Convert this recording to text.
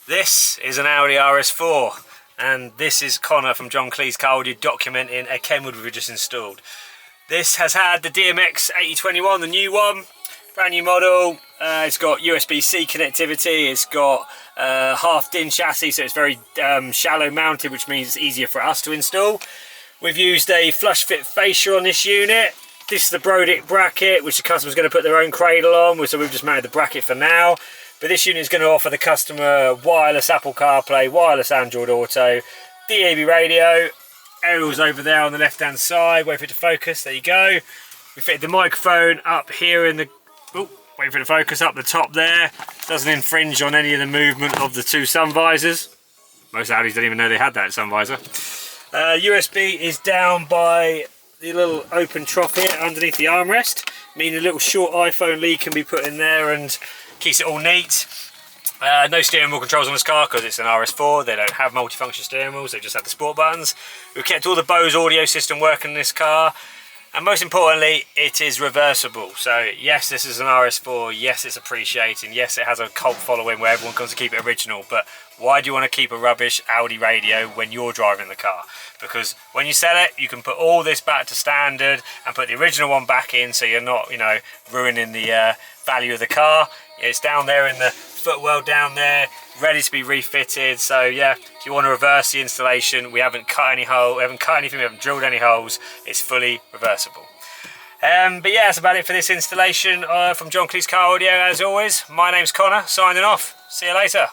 This is an Audi RS4 and this is Connor from Kleis Car documenting a KENWOOD we've just installed. This has had the DMX 8021, the new one, brand new model. It's got USB-C connectivity, it's got half DIN chassis, so it's very shallow mounted, which means it's easier for us to install. We've used a flush fit fascia on this unit. This is the Brodick bracket, which the customer's going to put their own cradle on, so we've just mounted the bracket for now. But this unit is going to offer the customer wireless Apple CarPlay, wireless Android Auto, DAB radio, aerials over there on the left hand side, wait for it to focus, there you go. We fitted the microphone up here in the, wait for it to focus, up the top there. Doesn't infringe on any of the movement of the two sun visors. Most Audis don't even know they had that sun visor. USB is down by the little open trough here underneath the armrest, meaning a little short iPhone lead can be put in there and keeps it all neat. No steering wheel controls on this car because it's an RS4. They don't have multifunction steering wheels, they just have the sport buttons. We've kept all the Bose audio system working in this car, and most importantly, it is reversible. So yes, this is an RS4, yes it's appreciating, yes it has a cult following where everyone comes to keep it original, but why do you want to keep a rubbish Audi radio when you're driving the car? Because when you sell it, you can put all this back to standard and put the original one back in, so you're not, you know, ruining the value of the car. It's down there in the footwell down there, ready to be refitted. So yeah, if you want to reverse the installation, we haven't cut any hole, we haven't cut anything, we haven't drilled any holes. It's fully reversible. But yeah, that's about it for this installation from Kleis Car Audio. As always, my name's Connor, signing off. See you later.